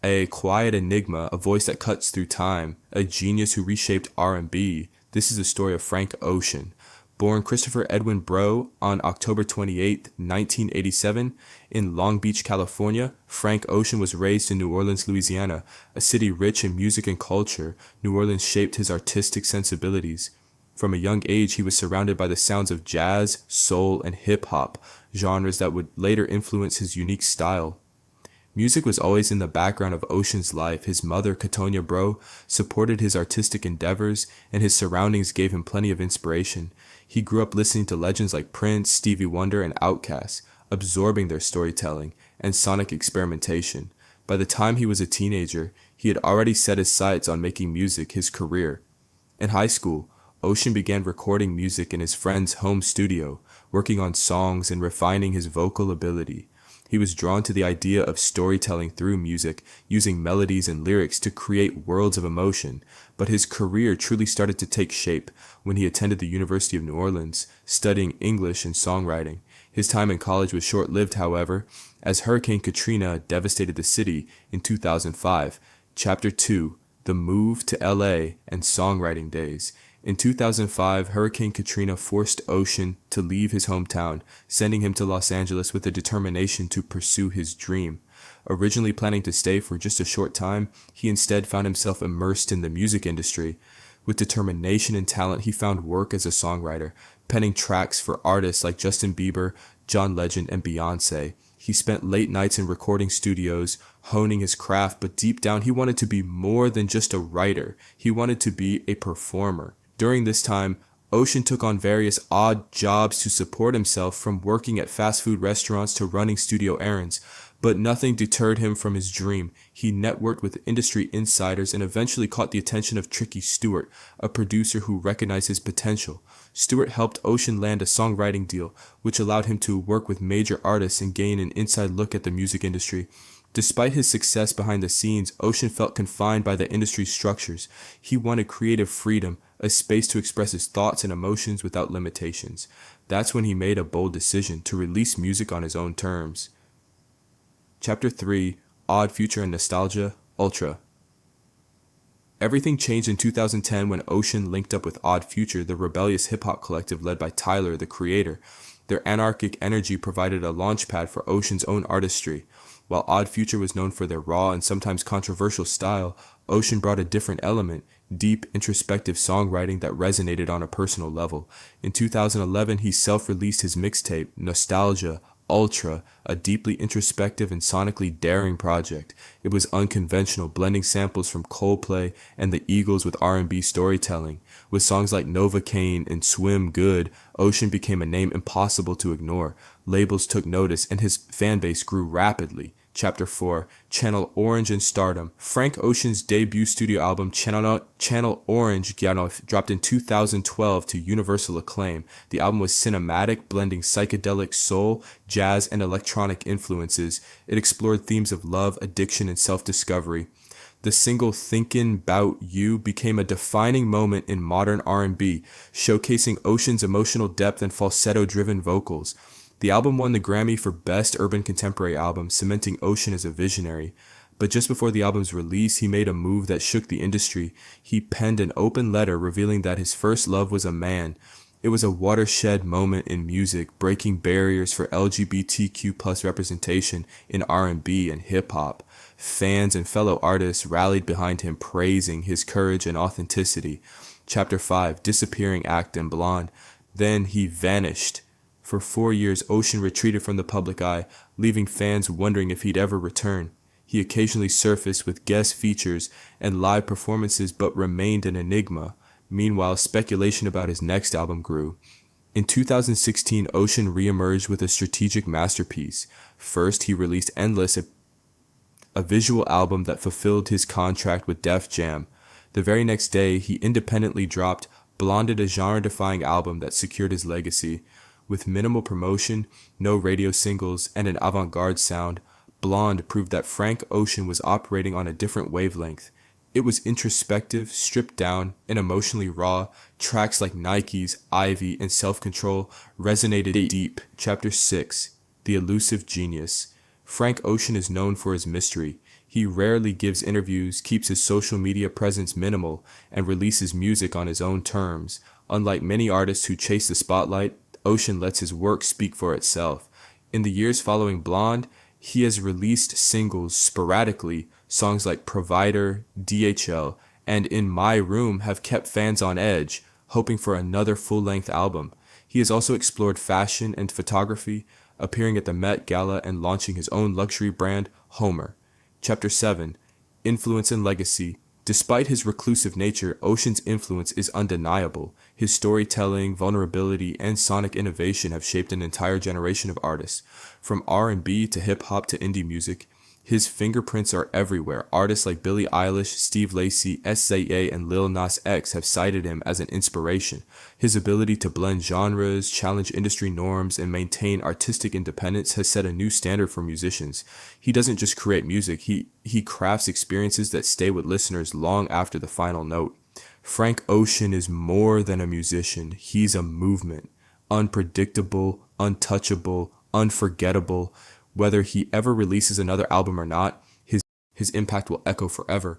A quiet enigma, a voice that cuts through time, a genius who reshaped R&B. This is the story of Frank Ocean. Born Christopher Edwin Breaux on October 28, 1987, in Long Beach, California, Frank Ocean was raised in New Orleans, Louisiana, a city rich in music and culture. New Orleans shaped his artistic sensibilities. From a young age, he was surrounded by the sounds of jazz, soul, and hip-hop, genres that would later influence his unique style. Music was always in the background of Ocean's life. His mother, Katonia Breaux, supported his artistic endeavors, and his surroundings gave him plenty of inspiration. He grew up listening to legends like Prince, Stevie Wonder, and Outkast, absorbing their storytelling and sonic experimentation. By the time he was a teenager, he had already set his sights on making music his career. In high school, Ocean began recording music in his friend's home studio, working on songs and refining his vocal ability. He was drawn to the idea of storytelling through music, using melodies and lyrics to create worlds of emotion, but his career truly started to take shape when he attended the University of New Orleans, studying English and songwriting. His time in college was short-lived, however, as Hurricane Katrina devastated the city in 2005. Chapter 2, The Move to LA and Songwriting Days. In 2005, Hurricane Katrina forced Ocean to leave his hometown, sending him to Los Angeles with a determination to pursue his dream. Originally planning to stay for just a short time, he instead found himself immersed in the music industry. With determination and talent, he found work as a songwriter, penning tracks for artists like Justin Bieber, John Legend, and Beyoncé. He spent late nights in recording studios, honing his craft, but deep down he wanted to be more than just a writer. He wanted to be a performer. During this time, Ocean took on various odd jobs to support himself, from working at fast food restaurants to running studio errands, but nothing deterred him from his dream. He networked with industry insiders and eventually caught the attention of Tricky Stewart, a producer who recognized his potential. Stewart helped Ocean land a songwriting deal, which allowed him to work with major artists and gain an inside look at the music industry. Despite his success behind the scenes, Ocean felt confined by the industry's structures. He wanted creative freedom, a space to express his thoughts and emotions without limitations. That's when he made a bold decision to release music on his own terms. Chapter 3, Odd Future and Nostalgia, Ultra. Everything changed in 2010 when Ocean linked up with Odd Future, the rebellious hip-hop collective led by Tyler, the Creator. Their anarchic energy provided a launchpad for Ocean's own artistry. While Odd Future was known for their raw and sometimes controversial style, Ocean brought a different element, deep, introspective songwriting that resonated on a personal level. In 2011, he self-released his mixtape, Nostalgia, Ultra, a deeply introspective and sonically daring project. It was unconventional, blending samples from Coldplay and the Eagles with R&B storytelling. With songs like Novocaine and Swim Good, Ocean became a name impossible to ignore. Labels took notice and his fanbase grew rapidly. Chapter 4, Channel Orange and Stardom. Frank Ocean's debut studio album, Channel Orange, dropped in 2012 to universal acclaim. The album was cinematic, blending psychedelic soul, jazz, and electronic influences. It explored themes of love, addiction, and self-discovery. The single Thinkin' 'Bout You became a defining moment in modern R&B, showcasing Ocean's emotional depth and falsetto-driven vocals. The album won the Grammy for Best Urban Contemporary Album, cementing Ocean as a visionary. But just before the album's release, he made a move that shook the industry. He penned an open letter revealing that his first love was a man. It was a watershed moment in music, breaking barriers for LGBTQ+ representation in R&B and hip-hop. Fans and fellow artists rallied behind him, praising his courage and authenticity. Chapter 5, Disappearing Act and Blonde. Then he vanished. For 4 years, Ocean retreated from the public eye, leaving fans wondering if he'd ever return. He occasionally surfaced with guest features and live performances, but remained an enigma. Meanwhile, speculation about his next album grew. In 2016, Ocean reemerged with a strategic masterpiece. First, he released Endless, a visual album that fulfilled his contract with Def Jam. The very next day, he independently dropped Blonded, a genre-defying album that secured his legacy. With minimal promotion, no radio singles, and an avant-garde sound, Blonde proved that Frank Ocean was operating on a different wavelength. It was introspective, stripped down, and emotionally raw. Tracks like Nike's, Ivy, and Self-Control resonated deep. Chapter 6, The Elusive Genius. Frank Ocean is known for his mystery. He rarely gives interviews, keeps his social media presence minimal, and releases music on his own terms. Unlike many artists who chase the spotlight, Ocean lets his work speak for itself. In the years following Blonde, he has released singles sporadically. Songs like Provider, DHL, and In My Room have kept fans on edge, hoping for another full-length album. He has also explored fashion and photography, appearing at the Met Gala and launching his own luxury brand, Homer. Chapter 7. Influence and Legacy. Despite his reclusive nature, Ocean's influence is undeniable. His storytelling, vulnerability, and sonic innovation have shaped an entire generation of artists. From R&B to hip-hop to indie music, his fingerprints are everywhere. Artists like Billie Eilish, Steve Lacy, SZA, and Lil Nas X have cited him as an inspiration. His ability to blend genres, challenge industry norms, and maintain artistic independence has set a new standard for musicians. He doesn't just create music, he crafts experiences that stay with listeners long after the final note. Frank Ocean is more than a musician. He's a movement. Unpredictable, untouchable, unforgettable. Whether he ever releases another album or not, his impact will echo forever.